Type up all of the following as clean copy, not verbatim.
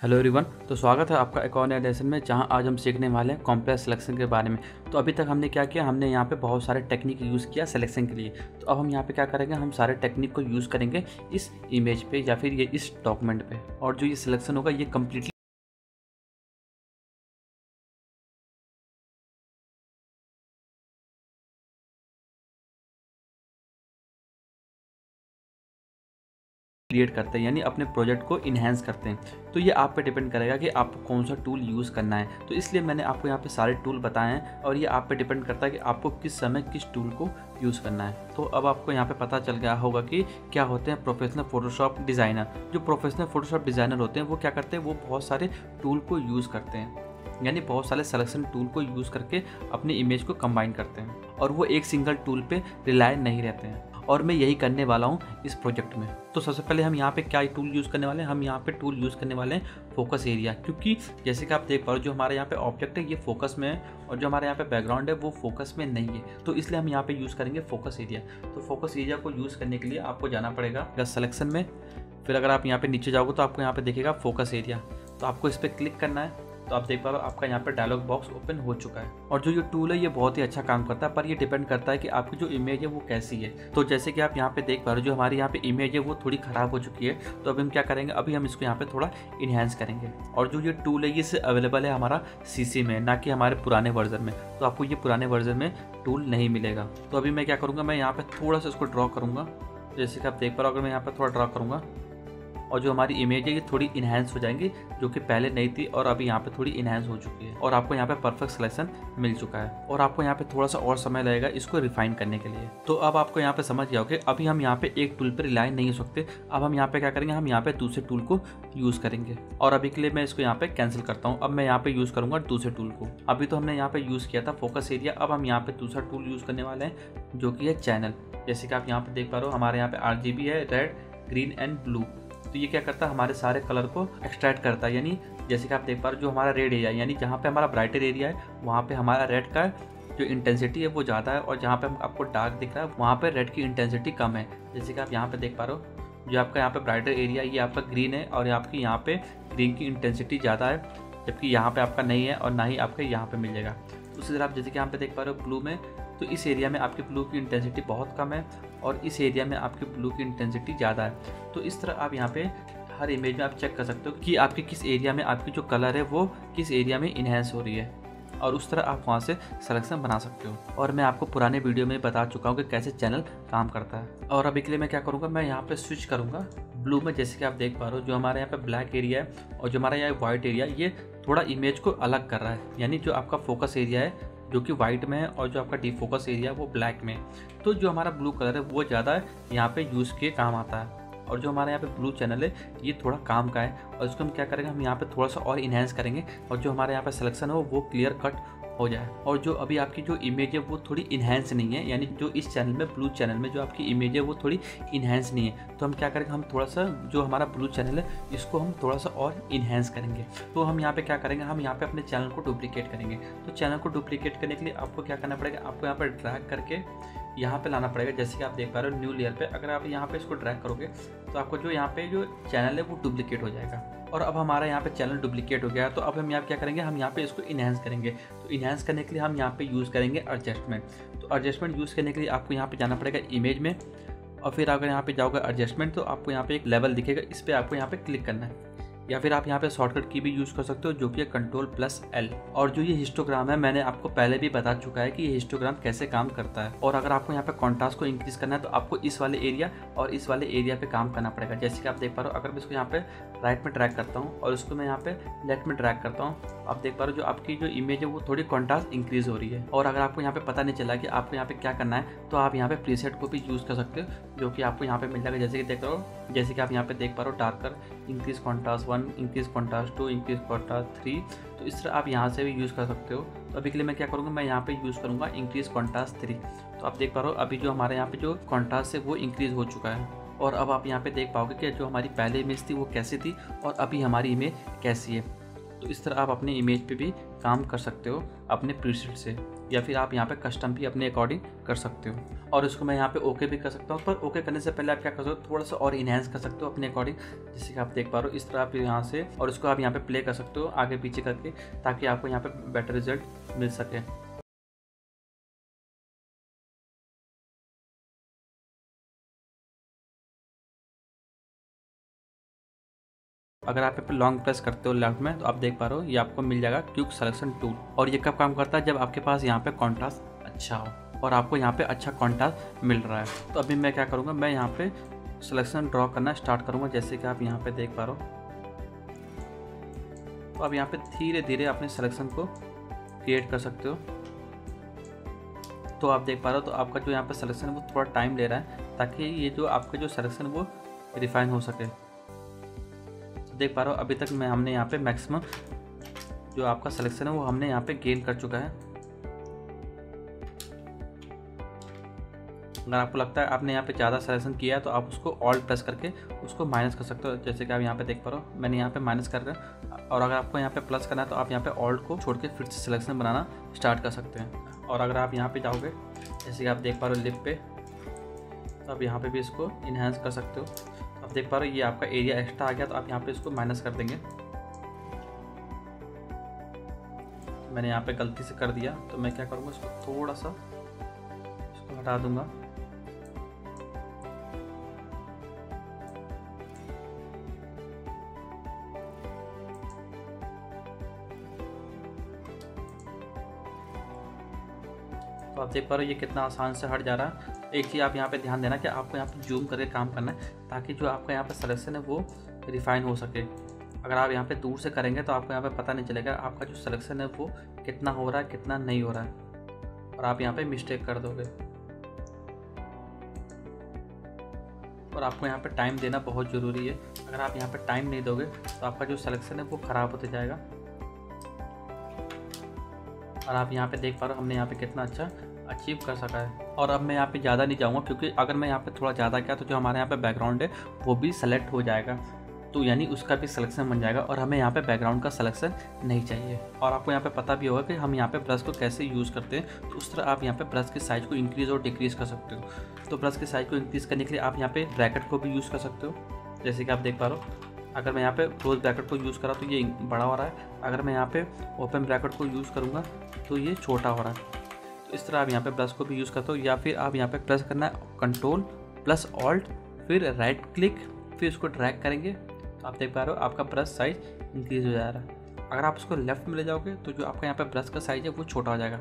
Hello everyone. तो स्वागत है आपका एक और नए लेसन में, जहां आज हम सीखने वाले हैं कॉम्प्लेक्स सिलेक्शन के बारे में। तो अभी तक हमने क्या किया, हमने यहाँ पे बहुत सारे टेक्निक यूज़ किया सिलेक्शन के लिए। तो अब हम यहाँ पे क्या करेंगे, हम सारे टेक्निक को यूज़ करेंगे इस इमेज पे या फिर ये इस डॉक्यूमेंट पे, और जो ये सिलेक्शन होगा ये कम्प्लीटली क्रिएट करते हैं, यानी अपने प्रोजेक्ट को इन्हेंस करते हैं। तो ये आप पे डिपेंड करेगा कि आपको कौन सा टूल यूज़ करना है। तो इसलिए मैंने आपको यहाँ पे सारे टूल बताए हैं, और ये आप पे डिपेंड करता है कि आपको किस समय किस टूल को यूज़ करना है। तो अब आपको यहाँ पे पता चल गया होगा कि क्या होते हैं प्रोफेशनल फोटोशॉप डिज़ाइनर। जो प्रोफेशनल फोटोशॉप डिज़ाइनर होते हैं वो क्या करते हैं, वो बहुत सारे टूल को यूज़ करते हैं, यानी बहुत सारे सिलेक्शन टूल को यूज़ करके अपनी इमेज को कंबाइन करते हैं, और वो एक सिंगल टूल पे रिलाय नहीं रहते हैं। और मैं यही करने वाला हूँ इस प्रोजेक्ट में। तो सबसे पहले हम यहाँ पे क्या टूल यूज़ करने वाले हैं, हम यहाँ पे टूल यूज़ करने वाले हैं फोकस एरिया, क्योंकि जैसे कि आप देख पा रहे हो जो हमारे यहाँ पे ऑब्जेक्ट है ये फोकस में है, और जो हमारे यहाँ पे बैकग्राउंड है वो फोकस में नहीं है। तो इसलिए हम यहाँ पे यूज़ करेंगे फोकस एरिया। तो फोकस एरिया को यूज़ करने के लिए आपको जाना पड़ेगा सिलेक्शन में। फिर अगर आप यहाँ पे नीचे जाओगे तो आपको यहाँ पे देखेगा फोकस एरिया, तो आपको इस पर क्लिक करना है। तो आप देख पा रहे हो आपका यहाँ पे डायलॉग बॉक्स ओपन हो चुका है। और जो ये टूल है ये बहुत ही अच्छा काम करता है, पर ये डिपेंड करता है कि आपकी जो इमेज है वो कैसी है। तो जैसे कि आप यहाँ पे देख पा रहे हो जो हमारी यहाँ पे इमेज है वो थोड़ी ख़राब हो चुकी है। तो अभी हम क्या करेंगे, अभी हम इसको यहाँ पे थोड़ा इन्हेंस करेंगे। और जो ये टूल है ये अवेलेबल है हमारा CC में, ना कि हमारे पुराने वर्जन में। तो आपको ये पुराने वर्जन में टूल नहीं मिलेगा। तो अभी मैं क्या करूँगा, मैं यहाँ पर थोड़ा सा इसको ड्रॉ करूँगा। जैसे कि आप देख पा रहे हो, अगर मैं यहाँ पर थोड़ा ड्रॉ करूँगा और जो हमारी इमेज है ये थोड़ी इन्हेंस हो जाएंगी, जो कि पहले नहीं थी और अभी यहाँ पे थोड़ी इन्हेंस हो चुकी है। और आपको यहाँ पे परफेक्ट सिलेक्शन मिल चुका है, और आपको यहाँ पे थोड़ा सा और समय लगेगा इसको रिफाइन करने के लिए। तो अब आपको यहाँ पे समझ गया कि अभी हम यहाँ पे एक टूल पर रिलाई नहीं हो सकते। अब हम यहाँ पे क्या करेंगे, हम यहाँ पे दूसरे टूल को यूज़ करेंगे। और अभी के लिए मैं इसको यहाँ पे कैंसिल करता हूँ। अब मैं यहाँ पे यूज़ करूँगा दूसरे टूल को। अभी तो हमने यहाँ पे यूज़ किया था फोकस एरिया, अब हम यहाँ पे दूसरा टूल यूज़ करने वाले हैं जो कि है चैनल। जैसे कि आप यहाँ पे देख पा रहे हो हमारे यहाँ पे RGB है, रेड, ग्रीन एंड ब्लू। तो ये क्या करता है, हमारे सारे कलर को एक्सट्रैक्ट करता है। यानी जैसे कि आप देख पा रहे हो जो हमारा रेड एरिया है, यानी जहाँ पे हमारा ब्राइटर एरिया है वहाँ पे हमारा रेड का जो इंटेंसिटी है वो ज़्यादा है, और जहाँ पे आपको डार्क दिख रहा है वहाँ पे रेड की इंटेंसिटी कम है। जैसे कि आप यहाँ पे देख पा रहे हो जो आपका यहाँ पे ब्राइटर एरिया ये आपका ग्रीन है, और आपकी यहाँ पे ग्रीन की इंटेंसिटी ज़्यादा है, जबकि यहाँ पे आपका नहीं है, और ना ही आपके यहाँ पे मिल जाएगा। उसी तरह आप जैसे कि यहाँ पे देख पा रहे हो ब्लू में, तो इस एरिया में आपकी ब्लू की इंटेंसिटी बहुत कम है, और इस एरिया में आपकी ब्लू की इंटेंसिटी ज़्यादा है। तो इस तरह आप यहाँ पे हर इमेज में आप चेक कर सकते हो कि आपके किस एरिया में आपकी जो कलर है वो किस एरिया में इन्हेंस हो रही है, और उस तरह आप वहाँ से सिलेक्शन बना सकते हो। और मैं आपको पुराने वीडियो में बता चुका हूँ कि कैसे चैनल काम करता है। और अभी के लिए मैं क्या करूँगा, मैं यहाँ पे स्विच करूँगा ब्लू में। जैसे कि आप देख पा रहे हो जो हमारे यहाँ पे ब्लैक एरिया है और जो हमारा यहाँ वाइट एरिया ये थोड़ा इमेज को अलग कर रहा है। यानी जो आपका फोकस एरिया है जो कि वाइट में है, और जो आपका डीफोकस एरिया है वो ब्लैक में है। तो जो हमारा ब्लू कलर है वो ज़्यादा यहाँ पे यूज़ के काम आता है, और जो हमारे यहाँ पे ब्लू चैनल है ये थोड़ा काम का है। और इसको हम क्या करेंगे, हम यहाँ पे थोड़ा सा और इन्हेंस करेंगे, और जो हमारे यहाँ पे सिलेक्शन है वो क्लियर कट हो जाए। और जो अभी आपकी जो इमेज है वो थोड़ी इन्हेंस नहीं है, यानी जो इस चैनल में ब्लू चैनल में जो आपकी इमेज है वो थोड़ी इन्हेंस नहीं है। तो हम क्या करेंगे, हम थोड़ा सा जो हमारा ब्लू चैनल है इसको हम थोड़ा सा और इन्हेंस करेंगे। तो हम यहाँ पे क्या करेंगे, हम यहाँ पे अपने चैनल को डुप्लीकेट करेंगे। तो चैनल को डुप्लीकेट करने के लिए आपको क्या करना पड़ेगा, आपको यहाँ पर ड्रैग करके यहाँ पे लाना पड़ेगा। जैसे कि आप देख पा रहे हो न्यू लेयर पे अगर आप यहाँ पे इसको ड्रैग करोगे तो आपको जो यहाँ पे जो चैनल है वो डुप्लीकेट हो जाएगा। और अब हमारा यहाँ पे चैनल डुप्लीकेट हो गया है। तो अब हम यहाँ क्या करेंगे, हम यहाँ पे इसको इन्हेंस करेंगे। तो इन्हेंस करने के लिए हम यहाँ पे यूज़ करेंगे एडजस्टमेंट। तो एडजस्टमेंट यूज़ करने के लिए आपको यहाँ पे जाना पड़ेगा इमेज में, और फिर अगर यहाँ पे जाओगे एडजस्टमेंट तो आपको यहाँ पे एक लेवल दिखेगा, इस पर आपको यहाँ पे क्लिक करना है। या फिर आप यहाँ पे शॉर्टकट की भी यूज़ कर सकते हो जो कि है Ctrl+L। और जो ये हिस्टोग्राम है मैंने आपको पहले भी बता चुका है कि ये हिस्टोग्राम कैसे काम करता है। और अगर आपको यहाँ पे कॉन्ट्रास्ट को इंक्रीज करना है तो आपको इस वाले एरिया और इस वाले एरिया पे काम करना पड़ेगा। जैसे कि आप देख पा रहे हो अगर मैं इसको यहाँ पे राइट में ड्रैग करता हूँ और इसको मैं यहाँ पे लेफ्ट में ड्रैग करता हूँ, आप देख पा रहे हो जो आपकी जो इमेज है वो थोड़ी कॉन्ट्रास्ट इंक्रीज हो रही है। और अगर आपको यहाँ पे पता नहीं चला कि आपको यहाँ पे क्या करना है तो आप यहाँ पे प्रीसेट को भी यूज़ कर सकते हो जो कि आपको यहाँ पे मिल जाएगा। जैसे कि देख रहे हो, जैसे कि आप यहाँ पे देख पा रहे हो darker, increase contrast 1, increase contrast 2, increase contrast 3। तो इस तरह आप यहाँ से भी यूज़ कर सकते हो। तो अभी के लिए मैं क्या करूँगा, मैं यहाँ पे यूज़ करूँगा इंक्रीज कॉन्ट्रास्ट 3। तो आप देख पा रहे हो अभी जो हमारे यहाँ पे जो कॉन्ट्रास्ट है वो इंक्रीज हो चुका है। और अब आप यहाँ पे देख पाओगे कि जो हमारी पहले इमेज थी वो कैसी थी और अभी हमारी इमेज कैसी है। तो इस तरह आप अपनी इमेज पे भी काम कर सकते हो अपने प्रीसेट से, या फिर आप यहाँ पे कस्टम भी अपने अकॉर्डिंग कर सकते हो। और इसको मैं यहाँ पे ओके भी कर सकता हूँ, पर ओके करने से पहले आप क्या कर सकते हो, थोड़ा सा और इनहेंस कर सकते हो अपने अकॉर्डिंग, जैसे कि आप देख पा रहे हो इस तरह आप यहाँ से, और इसको आप यहाँ पे प्ले कर सकते हो आगे पीछे करके, ताकि आपको यहाँ पे बेटर रिजल्ट मिल सके। अगर आप यहाँ पे लॉन्ग प्रेस करते हो लेफ्ट में, तो आप देख पा रहे हो ये आपको मिल जाएगा क्विक सिलेक्शन टूल। और ये कब काम करता है, जब आपके पास यहाँ पे कॉन्ट्रास्ट अच्छा हो और आपको यहाँ पे अच्छा कॉन्ट्रास्ट मिल रहा है। तो अभी मैं क्या करूँगा, मैं यहाँ पे सिलेक्शन ड्रॉ करना स्टार्ट करूँगा, जैसे कि आप यहाँ पे देख पा रहे हो। तो आप यहाँ पे धीरे धीरे अपने सिलेक्शन को क्रिएट कर सकते हो। तो आप देख पा रहे हो, तो आपका जो यहाँ पे सिलेक्शन है वो थोड़ा टाइम ले रहा है, ताकि ये जो आपका जो सिलेक्शन वो रिफाइन हो सके। देख पा रहे हो अभी तक हमने यहाँ पे मैक्सिमम जो आपका सिलेक्शन है वो हमने यहाँ पे गेन कर चुका है। अगर आपको लगता है आपने यहाँ पे ज़्यादा सिलेक्शन किया है, तो आप उसको ऑल्ट प्रेस करके उसको माइनस कर सकते हो, जैसे कि आप यहाँ पे देख पा रहे हो मैंने यहाँ पे माइनस कर रहा है। और अगर आपको यहाँ पे प्लस करना है, तो आप यहाँ पे ऑल्ट को छोड़ के फिर से सिलेक्शन बनाना स्टार्ट कर सकते हैं। और अगर आप यहाँ पे जाओगे, जैसे कि आप देख पा रहे हो लिप पे, तो आप यहाँ पे भी इसको इन्हेंस कर सकते हो। आप देख पा रहे हो ये आपका एरिया एक्स्ट्रा आ गया, तो आप यहाँ पे इसको माइनस कर देंगे। मैंने यहाँ पे गलती से कर दिया, तो मैं क्या करूँगा, इसको थोड़ा सा इसको हटा दूंगा। तो आप देख पा रहे हो ये कितना आसान से हट जा रहा है। एक चीज़ आप यहाँ पे ध्यान देना कि आपको यहाँ पे जूम करके काम करना है, ताकि जो आपका यहाँ पे सिलेक्शन है वो रिफाइन हो सके। अगर आप यहाँ पे दूर से करेंगे तो आपको यहाँ पे पता नहीं चलेगा आपका जो सिलेक्शन है वो कितना हो रहा है कितना नहीं हो रहा है, और आप यहाँ पे मिस्टेक कर दोगे। और आपको यहाँ पे टाइम देना बहुत ज़रूरी है। अगर आप यहाँ पे टाइम नहीं दोगे तो आपका जो सिलेक्शन है वो ख़राब होते जाएगा। और आप यहाँ पे देख पा रहे हो हमने यहाँ पे कितना अच्छा अचीव कर सका है। और अब मैं यहाँ पे ज़्यादा नहीं जाऊँगा, क्योंकि अगर मैं यहाँ पे थोड़ा ज़्यादा किया तो जो हमारे यहाँ पे बैकग्राउंड है वो भी सेलेक्ट हो जाएगा, तो यानी उसका भी सिलेक्शन बन जाएगा, और हमें यहाँ पे बैकग्राउंड का सिलेक्शन नहीं चाहिए। और आपको यहाँ पे पता भी होगा कि हम यहाँ पे ब्रश को कैसे यूज़ करते हैं, तो उस तरह आप यहाँ पे ब्रश के साइज़ को इंक्रीज़ और डिक्रीज़ कर सकते हो। तो ब्रश के साइज़ को इंक्रीज़ करने के लिए आप यहाँ पे ब्रैकेट को भी यूज़ कर सकते हो, जैसे कि आप देख पा रहे हो। अगर मैं यहाँ पे क्लोज ब्रैकेट को यूज़ करा तो ये बड़ा हो रहा है, अगर मैं यहाँ पे ओपन ब्रैकेट को यूज़ करूँगा तो ये छोटा हो रहा है। तो इस तरह आप यहाँ पे ब्रश को भी यूज़ करते हो, या फिर आप यहाँ पे प्रेस करना है कंट्रोल प्लस ऑल्ट, फिर राइट क्लिक, फिर उसको ड्रैग करेंगे, तो आप देख पा रहे हो आपका ब्रश साइज़ इंक्रीज़ हो जा रहा है। अगर आप उसको लेफ्ट में ले जाओगे तो जो आपका यहाँ पे ब्रश का साइज़ है वो छोटा हो जाएगा।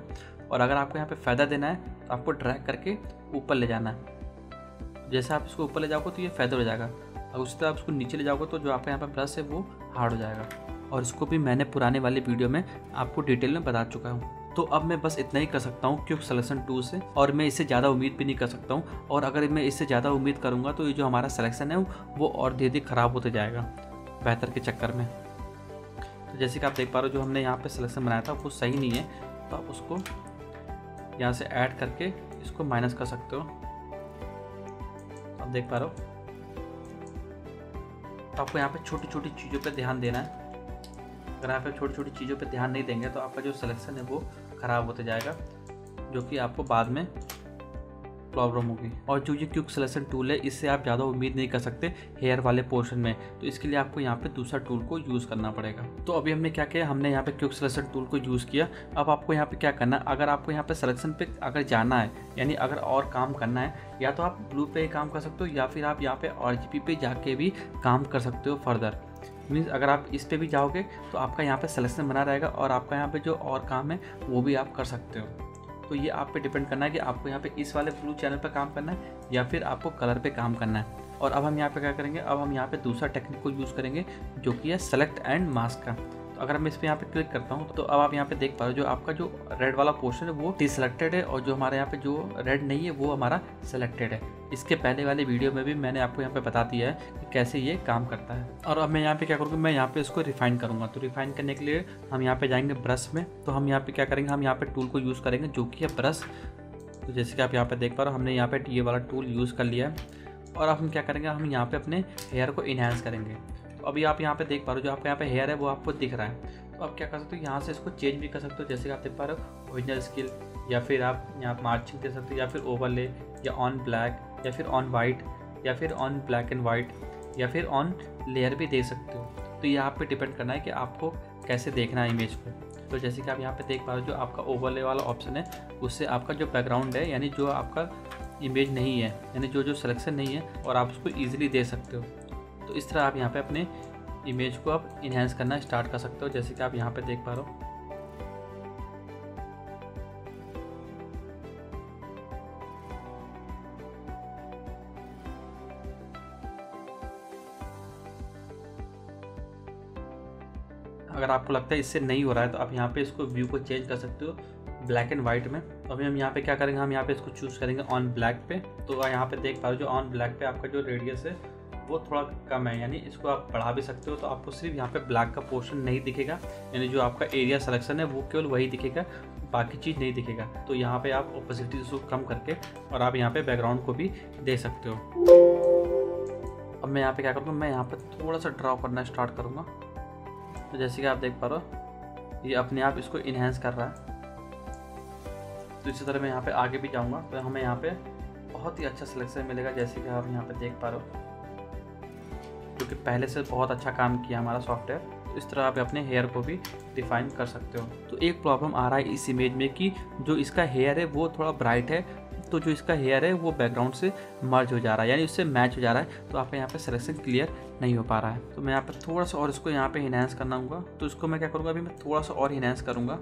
और अगर आपको यहाँ पे फ़ायदा देना है तो आपको ड्रैग करके ऊपर ले जाना है। जैसे आप इसको ऊपर ले जाओगे तो ये फेदर हो जाएगा, और उसी तरह आप उसको नीचे ले जाओगे तो जो आपका यहाँ पे ब्रश है वो हार्ड हो जाएगा। और इसको भी मैंने पुराने वाले वीडियो में आपको डिटेल में बता चुका हूँ। तो अब मैं बस इतना ही कर सकता हूँ क्विक सिलेक्शन टूल से, और मैं इससे ज़्यादा उम्मीद भी नहीं कर सकता हूँ। और अगर मैं इससे ज़्यादा उम्मीद करूँगा तो ये जो हमारा सिलेक्शन है वो और धीरे धीरे ख़राब होते जाएगा बेहतर के चक्कर में। तो जैसे कि आप देख पा रहे हो जो हमने यहाँ पे सिलेक्शन बनाया था वो सही नहीं है, तो आप उसको यहाँ से ऐड करके इसको माइनस कर सकते हो। आप देख पा रहे हो, तो आपको यहाँ पे छोटी छोटी चीज़ों पे ध्यान देना है। अगर आप छोटी छोटी चीज़ों पे ध्यान नहीं देंगे तो आपका जो सिलेक्शन है वो ख़राब होते जाएगा, जो कि आपको बाद में प्रॉब्लम होगी। और जो ये क्विक सिलेक्शन टूल है इससे आप ज़्यादा उम्मीद नहीं कर सकते हेयर वाले पोर्शन में, तो इसके लिए आपको यहाँ पे दूसरा टूल को यूज़ करना पड़ेगा। तो अभी हमने क्या किया, हमने यहाँ पे क्विक सिलेक्शन टूल को यूज़ किया। अब आपको यहाँ पे क्या करना है, अगर आपको यहाँ पे सिलेक्शन पे अगर जाना है, यानी अगर और काम करना है, या तो आप ब्लू पे काम कर सकते हो, या फिर आप यहाँ पे RGB पे जाके भी काम कर सकते हो फर्दर। मीन्स अगर आप इस पे भी जाओगे तो आपका यहाँ पे सिलेक्शन बना रहेगा, और आपका यहाँ पे जो और काम है वो भी आप कर सकते हो। तो ये आप पे डिपेंड करना है कि आपको यहाँ पे इस वाले ब्लू चैनल पे काम करना है या फिर आपको कलर पे काम करना है। और अब हम यहाँ पे क्या करेंगे, अब हम यहाँ पे दूसरा टेक्निक को यूज़ करेंगे जो कि है सेलेक्ट एंड मास्क का। तो अगर मैं इस पर यहाँ पे क्लिक करता हूँ तो अब आप यहाँ पे देख पा रहे हो जो आपका जो रेड वाला पोर्शन है वो डिसलेक्टेड है, और जो हमारे यहाँ पे जो रेड नहीं है वो हमारा सेलेक्टेड है। इसके पहले वाले वीडियो में भी मैंने आपको यहाँ पे बता दिया है कि कैसे ये काम करता है। और अब मैं यहाँ पे क्या करूँगा, मैं यहाँ पे इसको रिफाइन करूँगा। तो रिफाइन करने के लिए हम यहाँ पे जाएंगे ब्रश में। तो हम यहाँ पे क्या करेंगे, हम यहाँ पे टूल को यूज़ करेंगे जो कि है ब्रश। तो जैसे कि आप यहाँ पे देख पा रहे हो हमने यहाँ पे ये वाला टूल यूज़ कर लिया है। और अब हम क्या करेंगे, हम यहाँ पे अपने हेयर को इन्हेंस करेंगे। तो अभी आप यहाँ पे देख पा रहे हो जो आपका यहाँ पे हेयर है वो आपको दिख रहा है। तो आप क्या कर सकते हो, यहाँ से इसको चेंज भी कर सकते हो, जैसे कि आप देख पा रहे हो ओरिजिनल स्केल, या फिर आप यहाँ मार्जिन दे सकते हो, या फिर ओवरले, या ऑन ब्लैक, या फिर ऑन वाइट, या फिर ऑन ब्लैक एंड वाइट, या फिर ऑन लेयर भी दे सकते हो। तो ये आप पे डिपेंड करना है कि आपको कैसे देखना है इमेज को। तो जैसे कि आप यहाँ पे देख पा रहे हो, जो आपका ओवरले वाला ऑप्शन है उससे आपका जो बैकग्राउंड है, यानी जो आपका इमेज नहीं है, यानी जो सिलेक्शन नहीं है, और आप उसको ईजिली दे सकते हो। तो इस तरह आप यहाँ पे अपने इमेज को आप इन्हेंस करना स्टार्ट कर सकते हो, जैसे कि आप यहाँ पे देख पा रहे हो। अगर आपको लगता है इससे नहीं हो रहा है तो आप यहाँ पे इसको व्यू को चेंज कर सकते हो ब्लैक एंड वाइट में। तो अभी हम यहाँ पे क्या करेंगे, हम यहाँ पे इसको चूज़ करेंगे ऑन ब्लैक पे। तो यहाँ पे देख पा रहे हो, जो ऑन ब्लैक पे आपका जो रेडियस है वो थोड़ा कम है, यानी इसको आप बढ़ा भी सकते हो। तो आपको सिर्फ यहाँ पे ब्लैक का पोर्शन नहीं दिखेगा, यानी जो आपका एरिया सिलेक्शन है वो केवल वही दिखेगा, बाकी चीज़ नहीं दिखेगा। तो यहाँ पे आप ओपेसिटी को कम करके और आप यहाँ पे बैकग्राउंड को भी दे सकते हो। अब मैं यहाँ पे क्या करूँगा, मैं यहाँ पे थोड़ा सा ड्रॉ करना स्टार्ट करूँगा। तो जैसे कि आप देख पा रहे हो, ये अपने आप इसको इन्हेंस कर रहा है। तो इसी तरह मैं यहाँ पे आगे भी जाऊँगा तो हमें यहाँ पे बहुत ही अच्छा सिलेक्शन मिलेगा, जैसे कि आप यहाँ पे देख पा रहे हो, क्योंकि पहले से बहुत अच्छा काम किया हमारा सॉफ्टवेयर। तो इस तरह आप अपने हेयर को भी डिफाइन कर सकते हो। तो एक प्रॉब्लम आ रहा है इस इमेज में कि जो इसका हेयर है वो थोड़ा ब्राइट है, तो जो इसका हेयर है वो बैकग्राउंड से मर्ज हो जा रहा है, यानी उससे मैच हो जा रहा है। तो आपका यहाँ पे सिलेक्शन क्लियर नहीं हो पा रहा है। तो मैं यहाँ पे थोड़ा सा और इसको यहाँ पे इनहेंस करना होगा। तो इसको मैं क्या करूँगा, अभी मैं थोड़ा सा और इनहेंस करूँगा,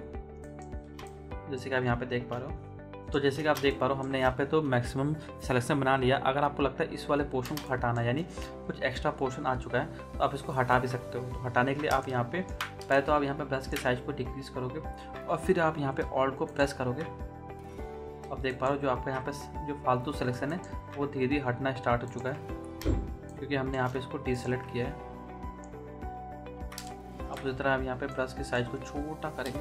जैसे कि आप यहाँ पे देख पा रहे हो। तो जैसे कि आप देख पा रहे हो, हमने यहाँ पे तो मैक्सिमम सिलेक्शन बना लिया। अगर आपको लगता है इस वाले पोर्शन को हटाना, यानी कुछ एक्स्ट्रा पोर्शन आ चुका है, तो आप इसको हटा भी सकते हो। तो हटाने के लिए आप यहाँ पे पहले तो आप यहाँ पे ब्रश के साइज को डिक्रीज करोगे और फिर आप यहाँ पे ऑल्ट को प्रेस करोगे। अब देख पा रहे हो, जो आपका यहाँ पे जो फालतू सिलेक्शन है वो धीरे धीरे हटना स्टार्ट हो चुका है, क्योंकि हमने यहाँ पे इसको डीसेलेक्ट किया है। अब उसी तरह आप यहाँ पे ब्रश के साइज को छोटा करेंगे,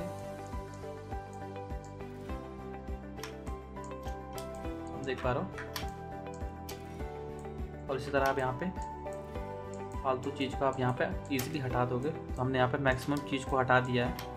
देख पा रहे हो। और इसी तरह आप यहाँ पे फालतू चीज़ को आप यहाँ पे इजीली हटा दोगे। तो हमने यहाँ पे मैक्सिमम चीज़ को हटा दिया है।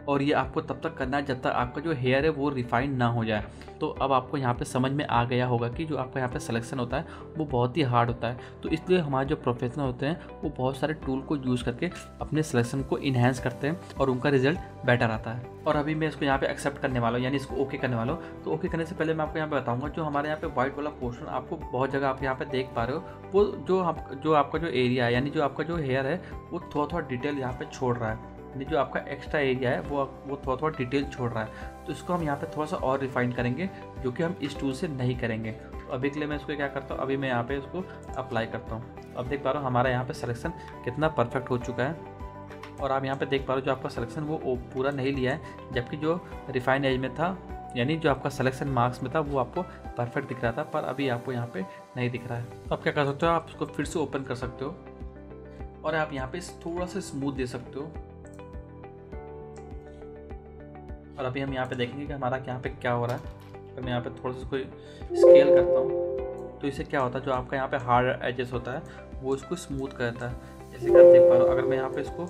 और ये आपको तब तक करना है जब तक आपका जो हेयर है वो रिफाइन ना हो जाए। तो अब आपको यहाँ पे समझ में आ गया होगा कि जो आपका यहाँ पे सिलेक्शन होता है वो बहुत ही हार्ड होता है। तो इसलिए हमारे जो प्रोफेशनल होते हैं वो बहुत सारे टूल को यूज़ करके अपने सिलेक्शन को इन्हेंस करते हैं और उनका रिजल्ट बेटर आता है। और अभी मैं इसको यहाँ पे एक्सेप्ट करने वाला हूँ, यानी इसको ओके करने वाला हूँ। तो ओके करने से पहले मैं आपको यहाँ पे बताऊँगा, जो हमारे यहाँ पे व्हाइट वाला पोर्शन आपको बहुत जगह आप यहाँ पे देख पा रहे हो, वो जो आपका जो एरिया है, यानी जो आपका जो हेयर है वो थोड़ा थोड़ा डिटेल यहाँ पे छोड़ रहा है, जो आपका एक्स्ट्रा एरिया है वो थोड़ा थोड़ा डिटेल छोड़ रहा है। तो इसको हम यहाँ पे थोड़ा सा और रिफाइन करेंगे, जो कि हम इस टूल से नहीं करेंगे। तो अभी के लिए मैं इसको क्या करता हूँ, अभी मैं यहाँ पे इसको अप्लाई करता हूँ। अब देख पा रहे हो हमारा यहाँ पे सिलेक्शन कितना परफेक्ट हो चुका है। और आप यहाँ पे देख पा रहे हो, जो आपका सिलेक्शन वो पूरा नहीं लिया है, जबकि जो रिफाइन एज में था, यानी जो आपका सिलेक्शन मार्क्स में था वो आपको परफेक्ट दिख रहा था, पर अभी आपको यहाँ पे नहीं दिख रहा है। तो आप क्या कर सकते हो, आप इसको फिर से ओपन कर सकते हो और आप यहाँ पे थोड़ा सा स्मूथ दे सकते हो। और अभी हम यहाँ पे देखेंगे कि हमारा यहाँ पे क्या हो रहा है। तो मैं यहाँ पे थोड़ा सा कोई स्केल करता हूँ, तो इससे क्या होता है, जो आपका यहाँ पे हार्ड एजेस होता है वो इसको स्मूथ करता है। जैसे कि आप देख पा रहे हो, अगर मैं यहाँ पे इसको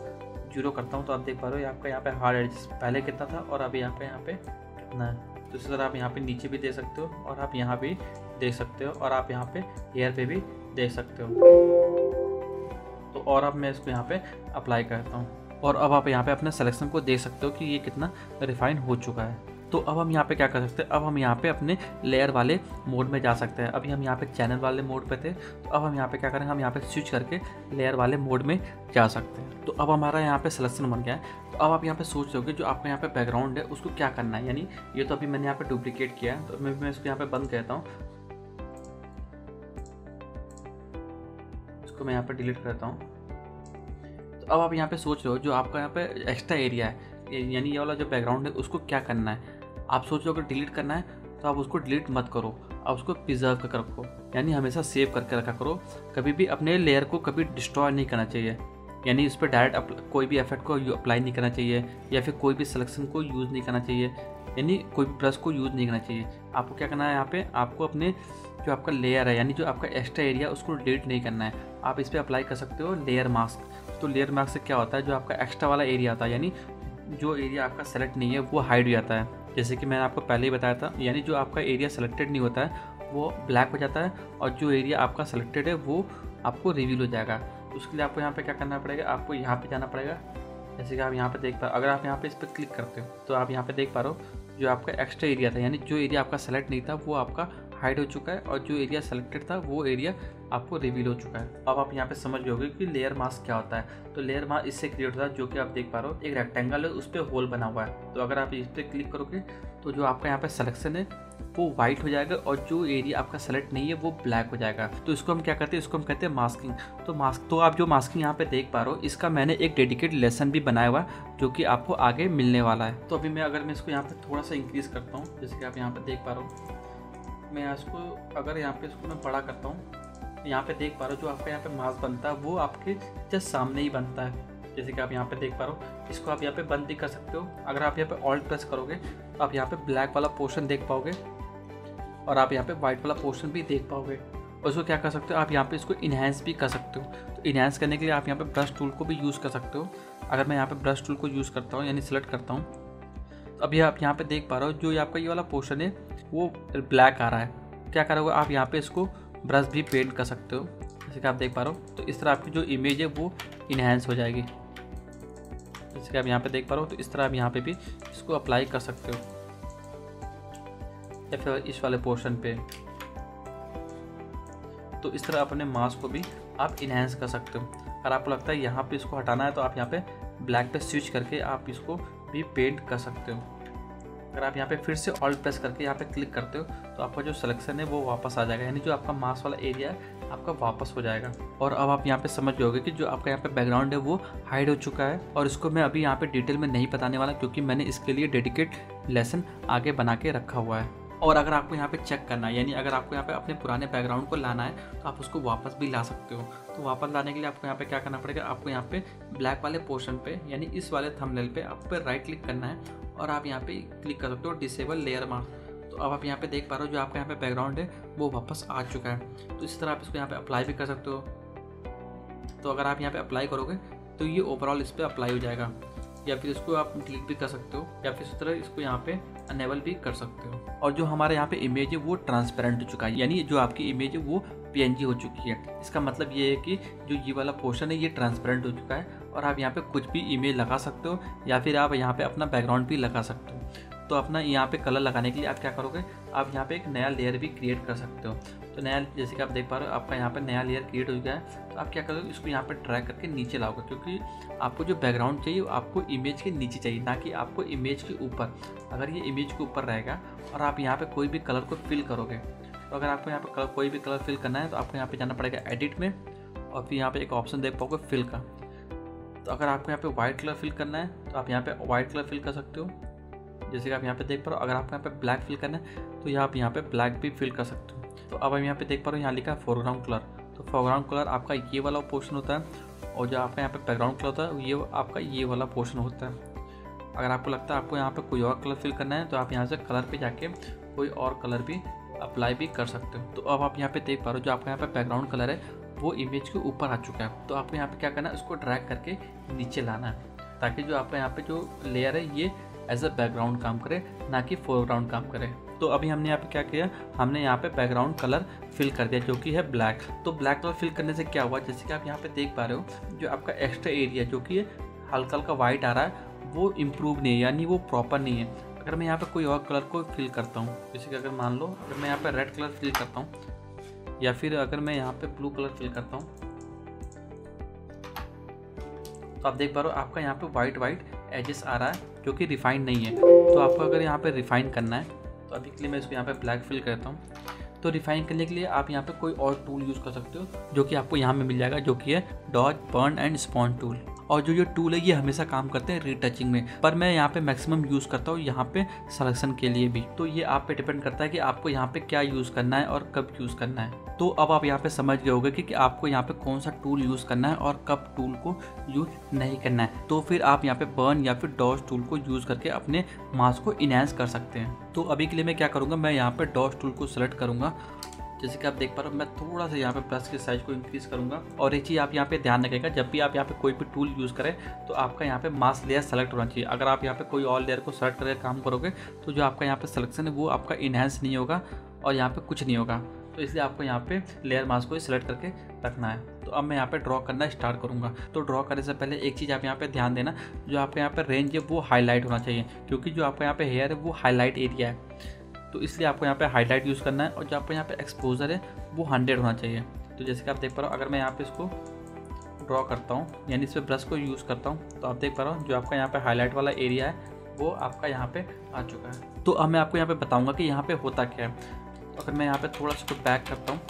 0 करता हूँ तो आप देख पा रहे हो आपका यहाँ पे हार्ड एजेस पहले कितना था और अभी यहाँ पे कितना है। तो इसी तरह आप यहाँ पे नीचे भी दे सकते हो और आप यहाँ भी दे सकते हो और आप यहाँ पे हेयर पे भी दे सकते हो। तो और अब मैं इसको यहाँ पे अप्लाई करता हूँ और अब आप यहाँ पे अपने सिलेक्शन को देख सकते हो कि ये कितना रिफाइन हो चुका है। तो अब हम यहाँ पे क्या कर सकते हैं, अब हम यहाँ पे अपने लेयर वाले मोड में जा सकते हैं। अभी हम यहाँ पे चैनल वाले मोड पे थे, तो अब हम यहाँ पे क्या करेंगे, हम यहाँ पे स्विच करके लेयर वाले मोड में जा सकते हैं। तो अब हमारा यहाँ पे सिलेक्शन बन गया है। तो अब आप यहाँ पे सोच रहे हो कि जो आपका यहाँ पे बैकग्राउंड है उसको क्या करना है, यानी ये तो अभी मैंने यहाँ पे डुप्लीकेट किया है, तो मैं इसको यहाँ पे बंद करता हूँ, इसको मैं यहाँ पे डिलीट करता हूँ। तो अब आप यहाँ पे सोच रहे हो, जो आपका यहाँ पे एक्स्ट्रा एरिया है, यानी ये वाला जो बैकग्राउंड है उसको क्या करना है। आप सोच रहे हो अगर डिलीट करना है तो आप उसको डिलीट मत करो, आप उसको प्रिजर्व करके रखो, यानी हमेशा सेव करके रखा करो। कभी भी अपने लेयर को कभी डिस्ट्रॉय नहीं करना चाहिए, यानी इस पर डायरेक्ट कोई भी इफेक्ट को अप्लाई नहीं करना चाहिए या फिर कोई भी सिलेक्शन को यूज़ नहीं करना चाहिए। यानी कोई भी ब्रश को यूज़ नहीं करना चाहिए। आपको क्या करना है, यहाँ पे आपको अपने जो आपका लेयर है यानी जो आपका एक्स्ट्रा एरिया उसको डिलीट नहीं करना है। आप इस पर अप्लाई कर सकते हो लेयर मास्क। तो लेयर मास्क से क्या होता है, जो आपका एक्स्ट्रा वाला एरिया होता है यानी जो एरिया आपका सेलेक्ट नहीं है वो हाइड हो जाता है। जैसे कि मैंने आपको पहले ही बताया था, यानी जो आपका एरिया सेलेक्टेड नहीं होता है वो ब्लैक हो जाता है और जो एरिया आपका सेलेक्टेड है वो आपको रिवील हो जाएगा। उसके लिए आपको यहाँ पे क्या करना पड़ेगा, आपको यहाँ पे जाना पड़ेगा। जैसे कि आप यहाँ पे देख पा, अगर आप यहाँ पे इस पर क्लिक करते हो तो आप यहाँ पे देख पा रहे हो जो आपका एक्स्ट्रा एरिया था यानी जो एरिया आपका सेलेक्ट नहीं था वो आपका हाइड हो चुका है और जो एरिया सेलेक्टेड था वो एरिया आपको रिवील हो चुका है। अब आप यहाँ पे समझ गए होंगे कि लेयर मास्क क्या होता है। तो लेयर मास्क इससे क्रिएट होता है, जो कि आप देख पा रहे हो एक रेक्टेंगल है, उस पर होल बना हुआ है। तो अगर आप इस पर क्लिक करोगे तो जो आपका यहाँ पे सिलेक्शन है वो वाइट हो जाएगा और जो एरिया आपका सेलेक्ट नहीं है वो ब्लैक हो जाएगा। तो इसको हम क्या करते हैं, इसको हम कहते हैं मास्किंग। तो आप जो मास्किंग यहाँ पे देख पा रहे हो इसका मैंने एक डेडिकेटेड लेसन भी बनाया हुआ है जो कि आपको आगे मिलने वाला है। तो अभी मैं इसको यहाँ पे थोड़ा सा इंक्रीज करता हूँ, जैसे कि आप यहाँ पे देख पा रहे हो, मैं इसको अगर यहाँ पे इसको मैं बड़ा करता हूँ, यहाँ पे देख पा रहे हो जो आपका यहाँ पे मास्क बनता है वो आपके जस्ट सामने ही बनता है। जैसे कि आप यहाँ पे देख पा रहे हो, इसको आप यहाँ पे बंद भी कर सकते हो। अगर आप यहाँ पे ऑल्ट प्रेस करोगे तो आप यहाँ पे ब्लैक वाला पोर्शन देख पाओगे और आप यहाँ पे वाइट वाला पोर्शन भी देख पाओगे। और उसको क्या कर सकते हो, आप यहाँ पे इसको इन्हेंस भी कर सकते हो। तो इन्हेंस करने के लिए आप यहाँ पे ब्रश टूल को भी यूज़ कर सकते हो। अगर मैं यहाँ पे ब्रश टूल को यूज़ करता हूँ यानी सिलेक्ट करता हूँ, तो अभी आप यहाँ पे देख पा रहे हो जो आपका ये वाला पोर्शन है वो ब्लैक आ रहा है। क्या करोगे, आप यहाँ पे इसको ब्रश भी पेंट कर सकते हो, जैसे कि आप देख पा रहे हो। तो इस तरह आपकी जो इमेज है वो इन्हेंस हो जाएगी, जैसे कि आप यहाँ पे देख पा रहे हो। तो इस तरह आप यहाँ पे भी इसको अप्लाई कर सकते हो या फिर इस वाले पोर्शन पे। तो इस तरह अपने मास्क को भी आप इन्हेंस कर सकते हो। अगर आपको लगता है यहाँ पे इसको हटाना है तो आप यहाँ पे ब्लैक पे स्विच करके आप इसको भी पेंट कर सकते हो। अगर आप यहाँ पे फिर से ऑल्ट प्रेस करके यहाँ पे क्लिक करते हो तो आपका जो सिलेक्शन है वो वापस आ जाएगा, यानी जो आपका मास्क वाला एरिया है आपका वापस हो जाएगा। और अब आप यहाँ पे समझ जाओगे कि जो आपका यहाँ पे बैकग्राउंड है वो हाइड हो चुका है। और इसको मैं अभी यहाँ पे डिटेल में नहीं बताने वाला क्योंकि मैंने इसके लिए डेडिकेट लेसन आगे बना के रखा हुआ है। और अगर आपको यहाँ पे चेक करना है, यानी अगर आपको यहाँ पे अपने पुराने बैकग्राउंड को लाना है तो आप उसको वापस भी ला सकते हो। तो वापस लाने के लिए आपको यहाँ पे क्या करना पड़ेगा, आपको यहाँ पे ब्लैक वाले पोर्शन पे यानी इस वाले थंबनेल पे आप पे राइट क्लिक करना है और आप यहाँ पे क्लिक कर सकते हो डिसेबल लेयर मास्क। तो अब आप यहाँ पे देख पा रहे हो जो आपका यहाँ पे बैकग्राउंड है वो वापस आ चुका है। तो इस तरह आप इसको यहाँ पे अप्लाई भी कर सकते हो। तो अगर आप यहाँ पे अप्लाई करोगे तो ये ओवरऑल इस पर अप्लाई हो जाएगा, या फिर इसको आप डिलीट भी कर सकते हो या फिर इस तरह इसको यहाँ पे अनेबल भी कर सकते हो। और जो हमारे यहाँ पे इमेज है वो ट्रांसपेरेंट हो चुका है, यानी जो आपकी इमेज है वो PNG हो चुकी है। इसका मतलब ये है कि जो ये वाला पोर्शन है ये ट्रांसपेरेंट हो चुका है और आप यहाँ पे कुछ भी इमेज लगा सकते हो या फिर आप यहाँ पे अपना बैकग्राउंड भी लगा सकते हो। तो अपना यहाँ पे कलर लगाने के लिए आप क्या करोगे, आप यहाँ पे एक नया लेयर भी क्रिएट कर सकते हो। तो नया, जैसे कि आप देख पा रहे हो आपका यहाँ पे नया लेयर क्रिएट हो गया है। तो आप क्या करोगे, इसको यहाँ पे ड्रैग करके नीचे लाओगे, क्योंकि आपको जो बैकग्राउंड चाहिए वो आपको इमेज के नीचे चाहिए, ना कि आपको इमेज के ऊपर। अगर ये इमेज के ऊपर रहेगा और आप यहाँ पे कोई भी कलर को फिल करोगे, तो अगर आपको यहाँ पे कोई भी कलर फिल करना है तो आपको यहाँ पे जाना पड़ेगा एडिट में और फिर यहाँ पे एक ऑप्शन देख पाओगे फिल का। तो अगर आपको यहाँ पे वाइट कलर फिल करना है तो आप यहाँ पे वाइट कलर फिल कर सकते हो, जैसे कि आप यहाँ पे देख पा रहे हो। अगर आपको यहाँ पे ब्लैक फिल करना है तो आप यहाँ पे ब्लैक भी फिल कर सकते हो। तो अब हम यहाँ पे देख पा रहे हो यहाँ लिखा है फोरग्राउंड कलर। तो फोरग्राउंड कलर आपका ये वाला पोर्शन होता है और जो आपका यहाँ पे बैकग्राउंड कलर होता है ये आपका ये वाला पोर्शन होता है। अगर आपको लगता है आपको यहाँ पे कोई और कलर फिल करना है तो आप यहाँ से कलर पे जाके कोई और कलर भी अप्लाई भी कर सकते हो। तो अब आप यहाँ पे देख पा रहे हो जो आपका यहाँ पे बैकग्राउंड कलर है वो इमेज के ऊपर आ चुका है। तो आपको यहाँ पे क्या करना है, उसको ड्रैग करके नीचे लाना है ताकि जो आपका यहाँ पे जो लेयर है ये एज अ बैकग्राउंड काम करे, ना कि फोरग्राउंड काम करे। तो अभी हमने यहाँ पे क्या किया, हमने यहाँ पे बैकग्राउंड कलर फिल कर दिया जो कि है ब्लैक। तो ब्लैक कलर फिल करने से क्या हुआ, जैसे कि आप यहाँ पे देख पा रहे हो जो आपका एक्स्ट्रा एरिया जो कि हल्का हल्का वाइट आ रहा है वो इम्प्रूव नहीं है, यानी वो प्रॉपर नहीं है। अगर मैं यहाँ पे कोई और कलर को फिल करता हूँ, जैसे कि अगर मान लो अगर मैं यहाँ पे रेड कलर फिल करता हूँ या फिर अगर मैं यहाँ पे ब्लू कलर फिल करता हूँ, तो आप देख पा रहे हो आपका यहाँ पे वाइट एजेस आ रहा है जो कि रिफाइन नहीं है। तो आपको अगर यहाँ पे रिफाइन करना है तो अभी के लिए मैं इसको यहाँ पे ब्लैक फिल करता हूँ। तो रिफाइन करने के लिए आप यहाँ पे कोई और टूल यूज़ कर सकते हो जो कि आपको यहाँ में मिल जाएगा, जो कि है dodge burn and sponge tool. और जो ये टूल है ये हमेशा काम करते हैं रीटचिंग में, पर मैं यहाँ पे मैक्सिमम यूज़ करता हूँ यहाँ पे सिलेक्शन के लिए भी। तो ये आप पे डिपेंड करता है कि आपको यहाँ पे क्या यूज़ करना है और कब यूज़ करना है। तो अब आप यहाँ पे समझ गए होंगे कि आपको यहाँ पे कौन सा टूल यूज़ करना है और कब टूल को यूज़ नहीं करना है। तो फिर आप यहाँ पे बर्न या फिर डॉज टूल को यूज़ करके अपने मास्क को इनहेंस कर सकते हैं। तो अभी के लिए मैं क्या करूँगा, मैं यहाँ पे डॉज टूल को सेलेक्ट करूँगा। जैसे कि आप देख पा रहे हो, मैं थोड़ा सा यहाँ पे प्लस के साइज को इंक्रीज़ करूँगा। और एक चीज़ आप यहाँ पे ध्यान रखिएगा, जब भी आप यहाँ पे कोई भी टूल यूज़ करें तो आपका यहाँ पे मास्क लेयर सेलेक्ट होना चाहिए। अगर आप यहाँ पे कोई और लेयर को सेलेक्ट करके काम करोगे तो जो आपका यहाँ पे सिलेक्शन है वो आपका इनहेंस नहीं होगा और यहाँ पे कुछ नहीं होगा। तो इसलिए आपको यहाँ पे लेयर मास्क को सिलेक्ट करके रखना है। तो अब मैं यहाँ पे ड्रॉ करना स्टार्ट करूँगा। तो ड्रॉ करने से पहले एक चीज़ आप यहाँ पे ध्यान देना, जो आपका यहाँ पे रेंज है वो हाईलाइट होना चाहिए, क्योंकि जो आपका यहाँ पे हेयर है वो हाईलाइट एरिया है। तो इसलिए आपको यहाँ पे हाईलाइट यूज़ करना है। और जो आपका यहाँ पे एक्सपोजर है वो 100 होना चाहिए। तो जैसे कि आप देख पा रहे हो, अगर मैं यहाँ पे इसको ड्रॉ करता हूँ यानी इस पर ब्रश को यूज़ करता हूँ, तो आप देख पा रहे हो जो आपका यहाँ पे हाईलाइट वाला एरिया है वो आपका यहाँ पे आ चुका है। तो अब मैं आपको यहाँ पे बताऊँगा कि यहाँ पे होता क्या है। अगर मैं यहाँ पे थोड़ा सा इसको बैक करता हूँ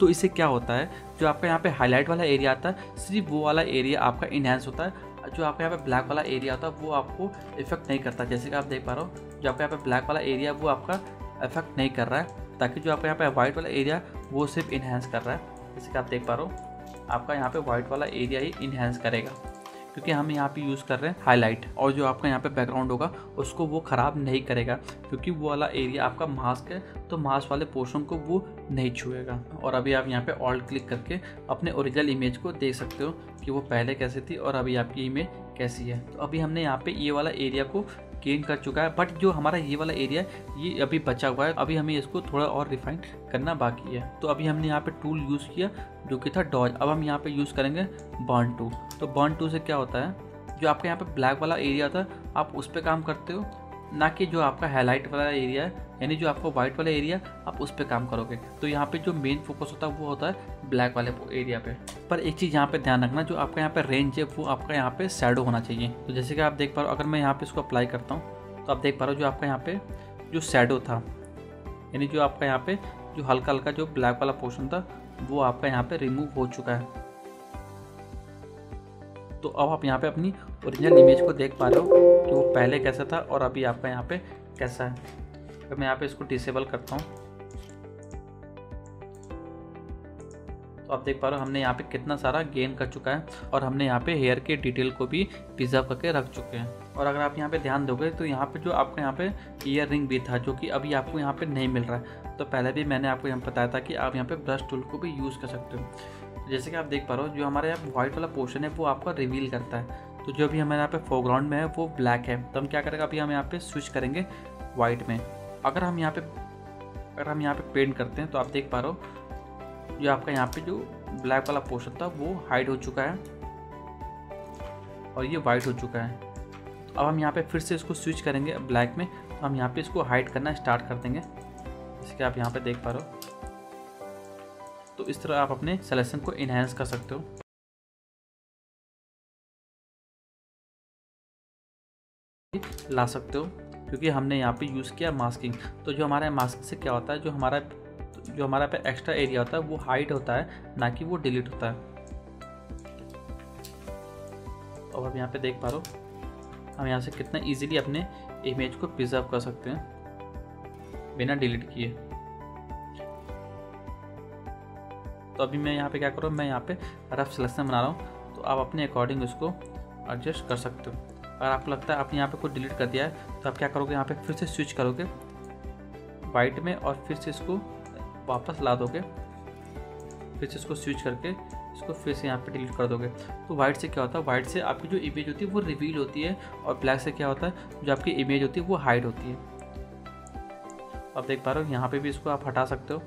तो इससे क्या होता है, जो आपका यहाँ पे हाईलाइट वाला एरिया आता है सिर्फ वो वाला एरिया आपका इनहेंस होता है। जो आपका यहाँ पे ब्लैक वाला एरिया होता है वो आपको इफेक्ट नहीं करता। जैसे कि आप देख पा रहे हो, जो आपका यहाँ पे ब्लैक वाला एरिया वो आपका इफेक्ट नहीं कर रहा है, ताकि जो आपका यहाँ पे वाइट वाला एरिया वो सिर्फ इनहेंस कर रहा है। जैसे कि आप देख पा रहे हो, आपका यहाँ पे वाइट वाला एरिया ही इनहेंस करेगा, क्योंकि हम यहाँ पे यूज़ कर रहे हैं हाईलाइट। और जो आपका यहाँ पे बैकग्राउंड होगा उसको वो ख़राब नहीं करेगा, क्योंकि वो वाला एरिया आपका मास्क है, तो मास्क वाले पोर्शन को वो नहीं छुएगा। और अभी आप यहाँ पे ऑल्ट क्लिक करके अपने ओरिजिनल इमेज को देख सकते हो कि वो पहले कैसे थी और अभी आपकी इमेज कैसी है। तो अभी हमने यहाँ पे ये वाला एरिया को गेन कर चुका है, बट जो हमारा ये वाला एरिया ये अभी बचा हुआ है, अभी हमें इसको थोड़ा और रिफाइन करना बाकी है। तो अभी हमने यहाँ पे टूल यूज़ किया जो कि था डॉज। अब हम यहाँ पे यूज़ करेंगे बर्न टूल। तो बर्न टूल से क्या होता है, जो आपका यहाँ पे ब्लैक वाला एरिया था आप उस पर काम करते हो, ना कि जो आपका हाईलाइट वाला एरिया है, यानी जो आपका वाइट वाला एरिया आप उस पर काम करोगे। तो यहाँ पे जो मेन फोकस होता है वो होता है ब्लैक वाले एरिया पे। पर एक चीज़ यहाँ पे ध्यान रखना, जो आपका यहाँ पे रेंज है वो आपका यहाँ पे शैडो होना चाहिए। तो जैसे कि आप देख पा रहे हो, अगर मैं यहाँ पे इसको अप्लाई करता हूँ तो आप देख पा रहे हो जो आपका यहाँ पे जो शैडो था, यानी जो आपका यहाँ पे जो हल्का हल्का जो ब्लैक वाला पोर्शन था वो आपका यहाँ पे रिमूव हो चुका है। तो अब आप यहाँ पे अपनी ओरिजिनल इमेज को देख पा रहे हो कि वो पहले कैसा था और अभी आपका यहाँ पे कैसा है। अगर मैं यहाँ पे इसको डिसेबल करता हूँ तो आप देख पा रहे हो हमने यहाँ पे कितना सारा गेन कर चुका है, और हमने यहाँ पे हेयर के डिटेल को भी प्रिजर्व करके रख चुके हैं। और अगर आप यहाँ पे ध्यान दोगे तो यहाँ पे जो आपका यहाँ पे ईयर रिंग भी था, जो कि अभी आपको यहाँ पे नहीं मिल रहा है। तो पहले भी मैंने आपको यहाँ बताया था कि आप यहाँ पे ब्रश टूल को भी यूज़ कर सकते हो। जैसे कि आप देख पा रहे हो जो हमारे यहाँ व्हाइट वाला पोर्शन है वो आपका रिवील करता है। तो जो भी हमारे यहाँ पे फोरग्राउंड में है वो ब्लैक है, तो हम क्या करेंगे, अभी हम यहाँ पे स्विच करेंगे वाइट में। अगर हम यहाँ पे पेंट करते हैं तो आप देख पा रहे हो जो आपका यहाँ पे जो ब्लैक वाला पोर्शन था वो हाइड हो चुका है और ये वाइट हो चुका है। तो अब हम यहाँ पे फिर से इसको स्विच करेंगे ब्लैक में, तो हम यहाँ पे इसको हाइड करना स्टार्ट कर देंगे, जैसे कि आप यहाँ पे देख पा रहे हो। तो इस तरह आप अपने सिलेक्शन को इनहेंस कर सकते हो। ला सकते हो, क्योंकि हमने यहाँ पे यूज़ किया मास्किंग। तो जो हमारा मास्किंग से क्या होता है, जो हमारा पे एक्स्ट्रा एरिया होता है वो हाइड होता है, ना कि वो डिलीट होता है। और अब यहाँ पे देख पा रहे हो हम यहाँ से कितना इजीली अपने इमेज को प्रिजर्व कर सकते हैं बिना डिलीट किए। तो अभी मैं यहाँ पे क्या कर रहा हूँ, मैं यहाँ पे रफ सिलेक्शन बना रहा हूँ, तो आप अपने अकॉर्डिंग उसको एडजस्ट कर सकते हो। अगर आपको लगता है आपने यहाँ पे कुछ डिलीट कर दिया है तो आप क्या करोगे, यहाँ पे फिर से स्विच करोगे वाइट में और फिर से इसको वापस ला दोगे, फिर से इसको स्विच करके इसको फिर से यहाँ पे डिलीट कर दोगे। तो वाइट से क्या होता है, वाइट से आपकी जो इमेज होती है वो रिवील होती है, और ब्लैक से क्या होता है, जो आपकी इमेज होती है वो हाइड होती है। आप देख पा रहे हो यहाँ पे भी इसको आप हटा सकते हो।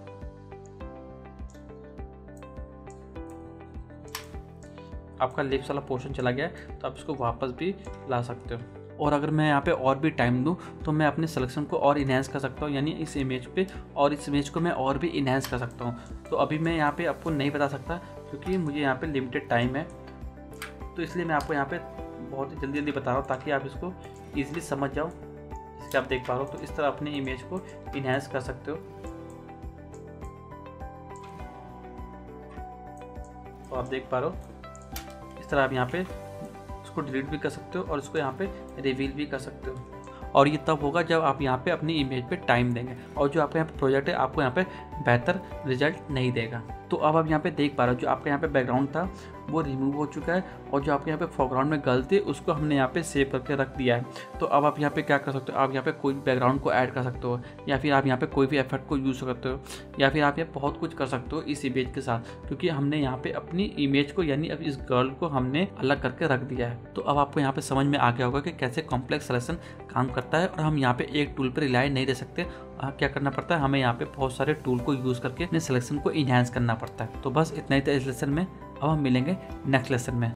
आपका लिप्स वाला पोर्शन चला गया है तो आप इसको वापस भी ला सकते हो। और अगर मैं यहाँ पे और भी टाइम दूँ तो मैं अपने सिलेक्शन को और इन्हेंस कर सकता हूँ, यानी इस इमेज पे और इस इमेज को मैं और भी इन्हेंस कर सकता हूँ। तो अभी मैं यहाँ पे आपको नहीं बता सकता, क्योंकि मुझे यहाँ पे लिमिटेड टाइम है, तो इसलिए मैं आपको यहाँ पे बहुत ही जल्दी बता रहा हूँ ताकि आप इसको ईजिली समझ जाओ। जिसके आप देख पा रहे हो, तो इस तरह अपने इमेज को इन्हेंस कर सकते हो। तो आप देख पा रहे हो इस तरह आप यहाँ पे इसको डिलीट भी कर सकते हो और इसको यहाँ पे रिवील भी कर सकते हो। और ये तब होगा जब आप यहाँ पे अपनी इमेज पे टाइम देंगे, और जो आपका यहाँ पे प्रोजेक्ट है आपको यहाँ पे बेहतर रिजल्ट नहीं देगा। तो अब आप यहाँ पे देख पा रहे हो जो आपका यहाँ पे बैकग्राउंड था वो रिमूव हो चुका है, और जो आपके यहाँ पे फोरग्राउंड में गर्ल थी उसको हमने यहाँ पे सेव करके रख दिया है। तो अब आप यहाँ पे क्या कर सकते हो, आप यहाँ पे कोई भी बैकग्राउंड को ऐड कर सकते हो, या फिर आप यहाँ पे कोई भी इफेक्ट को यूज़ करते हो, या फिर आप यहाँ बहुत कुछ कर सकते हो इस इमेज के साथ, क्योंकि हमने यहाँ पे अपनी इमेज को यानी अब इस गर्ल को हमने अलग करके रख दिया है। तो अब आपको यहाँ पे समझ में आ गया होगा कि कैसे कॉम्प्लेक्स सिलेक्शन काम करता है, और हम यहाँ पे एक टूल पर रिलाई नहीं रह सकते। क्या करना पड़ता है, हमें यहाँ पे बहुत सारे टूल को यूज़ करके अपने सिलेक्शन को इन्हांस करना पड़ता है। तो बस इतना ही था इस लेसन में। अब हम मिलेंगे नेक्स्ट लेसन में।